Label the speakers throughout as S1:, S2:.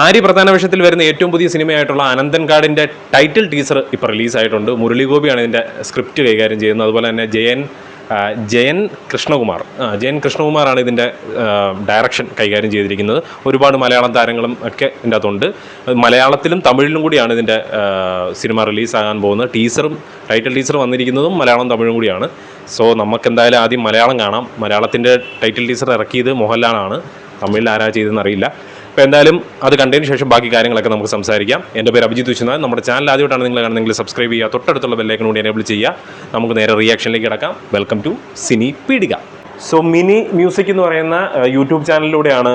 S1: ആര്യ പ്രധാന വേഷത്തിൽ വരുന്ന ഏറ്റവും പുതിയ സിനിമയായിട്ടുള്ള അനന്തൻകാടിൻ്റെ ടൈറ്റിൽ ടീസർ ഇപ്പോൾ റിലീസായിട്ടുണ്ട്. മുരളി ഗോപിയാണ് ഇതിൻ്റെ സ്ക്രിപ്റ്റ് കൈകാര്യം ചെയ്യുന്നത്. അതുപോലെ തന്നെ ജയൻ കൃഷ്ണകുമാറാണ് ഇതിൻ്റെ ഡയറക്ഷൻ കൈകാര്യം ചെയ്തിരിക്കുന്നത്. ഒരുപാട് മലയാളം താരങ്ങളും ഒക്കെ ഇതിൻ്റെ അകത്തുണ്ട്. മലയാളത്തിലും തമിഴിലും കൂടിയാണ് ഇതിൻ്റെ സിനിമ റിലീസാകാൻ പോകുന്നത്. ടൈറ്റിൽ ടീസർ വന്നിരിക്കുന്നതും മലയാളം തമിഴും കൂടിയാണ്. സോ നമുക്കെന്തായാലും ആദ്യം മലയാളം കാണാം. മലയാളത്തിൻ്റെ ടൈറ്റിൽ ടീസർ ഇറക്കിയത് മോഹൻലാലാണ്. തമിഴിൽ ആരാ ചെയ്തതെന്ന് അറിയില്ല. അപ്പോൾ എന്തായാലും അത് കണ്ടതിന് ശേഷം ബാക്കി കാര്യങ്ങളൊക്കെ നമുക്ക് സംസാരിക്കാം. എൻ്റെ പേര് അഭിജിത്ത് വിശ്വനാഥ്. നമ്മുടെ ചാനൽ ആദ്യമായിട്ടാണ് നിങ്ങൾ കാണുന്നതെങ്കിൽ സബ്സ്ക്രൈബ് ചെയ്യുക, തൊട്ടടുത്തുള്ള ബെല്ലൈക്കൺ കൂടി എനേബിൾ ചെയ്യുക. നമുക്ക് നേരെ റിയാക്ഷനിലേക്ക് കിടക്കാം. Welcome to Cini Peedika. So mini music എന്ന് പറയുന്ന യൂട്യൂബ് ചാനലിലൂടെയാണ്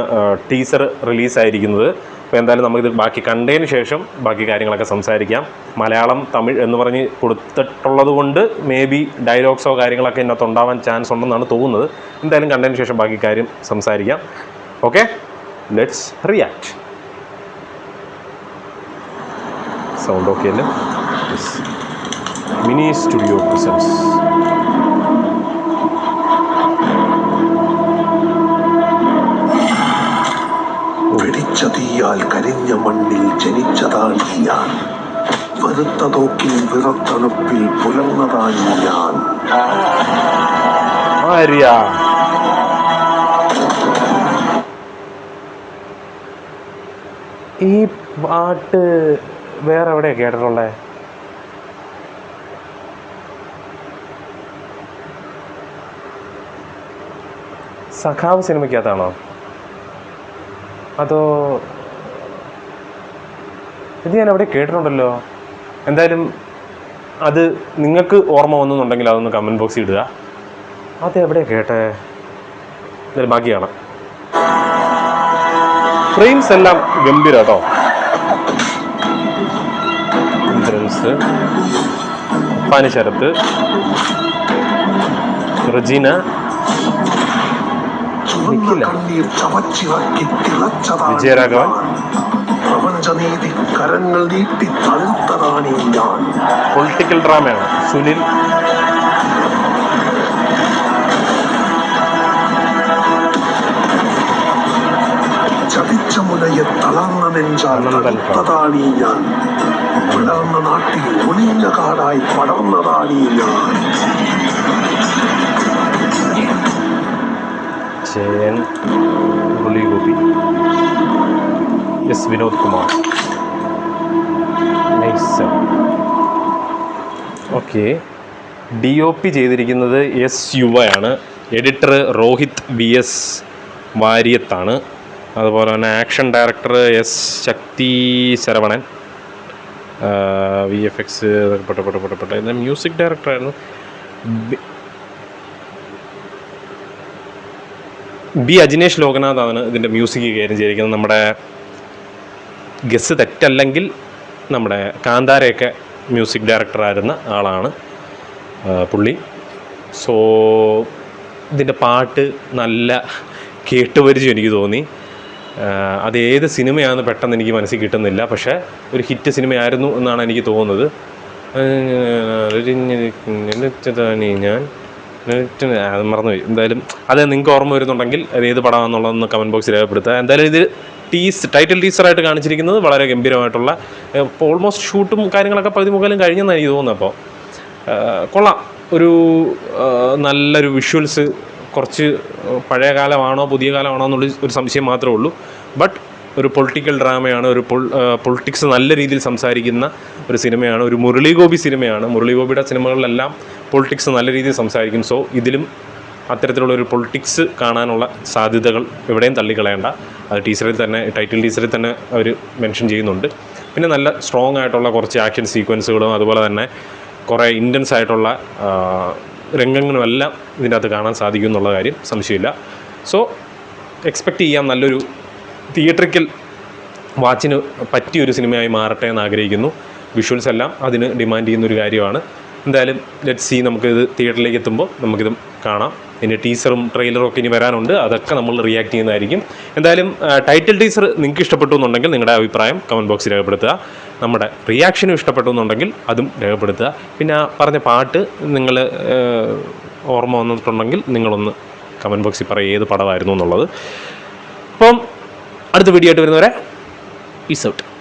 S1: ടീസർ റിലീസായിരിക്കുന്നത്. അപ്പോൾ എന്തായാലും നമുക്കിത് ബാക്കി കണ്ടതിന് ശേഷം ബാക്കി കാര്യങ്ങളൊക്കെ സംസാരിക്കാം. മലയാളം തമിഴ് എന്ന് പറഞ്ഞ് കൊടുത്തിട്ടുള്ളത് കൊണ്ട് മേ ബി ഡയലോഗ്സോ കാര്യങ്ങളൊക്കെ ഇതിനകത്ത് ഉണ്ടാവാൻ ചാൻസ് ഉണ്ടെന്നാണ് തോന്നുന്നത്. എന്തായാലും കണ്ടതിന് ശേഷം ബാക്കി കാര്യം സംസാരിക്കാം. Okay, let's react. Sound okay അല്ലേ? Yes. Mini Studio presents.
S2: പിടിച്ച തീയാൽ കരിഞ്ഞ മണ്ണിൽ ജനിച്ചതാണ് ഞാൻ. വെറുത്ത തോക്കിൽ വിറത്തണുപ്പിൽ പുലർന്നതാണ് ഞാൻ.
S1: ആര്യ ഈ പാട്ട് വേറെ എവിടെയാണ് കേട്ടിട്ടുള്ളത്? സഖാവ് സിനിമയ്ക്കകത്താണോ അതോ ഇത് ഞാൻ എവിടെ കേട്ടിട്ടുണ്ടല്ലോ? എന്തായാലും അത് നിങ്ങൾക്ക് ഓർമ്മ വന്നുണ്ടെങ്കിൽ അതൊന്ന് കമൻറ്റ് ബോക്സിൽ ഇടുക. അത് എവിടെയാണ് കേട്ടേ? എന്തായാലും ബാക്കി കാണാം. ഫ്രെയിംസ് എല്ലാം ഗംഭീര കേട്ടോ. ഇന്ദ്രൻസ്, പാനിശരത്ത്, റജീന, വിജയരാഘവൻ, പൊളിറ്റിക്കൽ ഡ്രാമയാണ്. സുനിൽ,
S2: ചതിച്ചമുനയെ തളർന്ന നെഞ്ചാൽ തടുത്തതാണീ ഞാൻ. വിടർന്ന നാട്ടിൽ ഒളിഞ്ഞ കാടായി പടർന്നതാണീ ഞാൻ.
S1: Jayan, Murali Gopi, S Vinod Kumar. Okay, DOP ചെയ്തിരിക്കുന്നത് എസ് യുവയാണ്. എഡിറ്റർ രോഹിത് VS വാര്യത്താണ്. അതുപോലെ തന്നെ action director S Sakthi Saravanan. VFX ഇത് മ്യൂസിക് ഡയറക്ടറായിരുന്നു ബി അജിനേഷ് ലോകനാഥാണ് ഇതിൻ്റെ മ്യൂസിക് കൈകാര്യം ചെയ്തിരിക്കുന്നത്. നമ്മുടെ ഗസ് തെറ്റല്ലെങ്കിൽ നമ്മുടെ കാന്താരയൊക്കെ മ്യൂസിക് ഡയറക്ടറായിരുന്ന ആളാണ് പുള്ളി. സോ ഇതിൻ്റെ പാട്ട് നല്ല കേട്ടുപരിചയം എനിക്ക് തോന്നി. അത് ഏത് സിനിമയാണെന്ന് പെട്ടെന്ന് എനിക്ക് മനസ്സിൽ കിട്ടുന്നില്ല. പക്ഷേ ഒരു ഹിറ്റ് സിനിമയായിരുന്നു എന്നാണ് എനിക്ക് തോന്നുന്നത്. ഞാൻ അത് മറന്നുപോയി. എന്തായാലും അത് നിങ്ങൾക്ക് ഓർമ്മ വരുന്നുണ്ടെങ്കിൽ അത് ഏത് പടമാണെന്നുള്ളതൊന്ന് കമൻറ്റ് ബോക്സിൽ രേഖപ്പെടുത്തുക. എന്തായാലും ഇത് ടൈറ്റിൽ ടീസറായിട്ട് കാണിച്ചിരിക്കുന്നത് വളരെ ഗംഭീരമായിട്ടുള്ള, ഓൾമോസ്റ്റ് ഷൂട്ടും കാര്യങ്ങളൊക്കെ പകുതി മുക്കാലും കഴിഞ്ഞെന്നാണ് എനിക്ക് തോന്നുന്നത്. അപ്പോൾ കൊള്ളാം. ഒരു നല്ലൊരു വിഷ്വൽസ്, കുറച്ച് പഴയ കാലമാണോ പുതിയ കാലമാണോ എന്നുള്ള ഒരു സംശയം മാത്രമേ ഉള്ളൂ. ബട്ട് ഒരു പൊളിറ്റിക്കൽ ഡ്രാമയാണ്. ഒരു പൊളിറ്റിക്സ് നല്ല രീതിയിൽ സംസാരിക്കുന്ന ഒരു സിനിമയാണ്. ഒരു മുരളി ഗോപി സിനിമയാണ്. മുരളി ഗോപിയുടെ സിനിമകളിലെല്ലാം പൊളിറ്റിക്സ് നല്ല രീതിയിൽ സംസാരിക്കും. സോ ഇതിലും അത്തരത്തിലുള്ളൊരു പൊളിറ്റിക്സ് കാണാനുള്ള സാധ്യതകൾ എവിടെയും തള്ളിക്കളയേണ്ട. അത് ടൈറ്റിൽ ടീസറിൽ തന്നെ അവർ മെൻഷൻ ചെയ്യുന്നുണ്ട്. പിന്നെ നല്ല സ്ട്രോങ് ആയിട്ടുള്ള കുറച്ച് ആക്ഷൻ സീക്വൻസുകളും അതുപോലെ തന്നെ കുറേ ഇൻറ്റൻസ് ആയിട്ടുള്ള രംഗങ്ങളുമെല്ലാം ഇതിൻ്റെ അകത്ത് കാണാൻ സാധിക്കും എന്നുള്ള കാര്യം സംശയമില്ല. സോ എക്സ്പെക്റ്റ് ചെയ്യാം നല്ലൊരു തിയേറ്ററിക്കൽ വാച്ചിന് പറ്റിയൊരു സിനിമയായി മാറട്ടെ എന്ന് ആഗ്രഹിക്കുന്നു. വിഷ്വൽസ് എല്ലാം അതിന് ഡിമാൻഡ് ചെയ്യുന്നൊരു കാര്യമാണ്. എന്തായാലും ലെറ്റ്സ് സീ, നമുക്കിത് തിയേറ്ററിലേക്ക് എത്തുമ്പോൾ നമുക്കിത് കാണാം. ഇതിൻ്റെ ടീസറും ട്രെയിലറും ഒക്കെ ഇനി വരാനുണ്ട്. അതൊക്കെ നമ്മൾ റിയാക്ട് ചെയ്യുന്നതായിരിക്കും. എന്തായാലും ടൈറ്റിൽ ടീസർ നിങ്ങൾക്ക് ഇഷ്ടപ്പെട്ടു എന്നുണ്ടെങ്കിൽ നിങ്ങളുടെ അഭിപ്രായം കമൻറ്റ് ബോക്സിൽ രേഖപ്പെടുത്തുക. നമ്മുടെ റിയാക്ഷനും ഇഷ്ടപ്പെട്ടു എന്നുണ്ടെങ്കിൽ അതും രേഖപ്പെടുത്തുക. പിന്നെ പറഞ്ഞ പാട്ട് നിങ്ങൾ ഓർമ്മ വന്നിട്ടുണ്ടെങ്കിൽ നിങ്ങളൊന്ന് കമൻറ്റ് ബോക്സിൽ പറയുക ഏത് പടമായിരുന്നു എന്നുള്ളത്. അപ്പം അടുത്ത വീഡിയോ ആയിട്ട് വരുന്നവരെ പീസ് ഔട്ട്.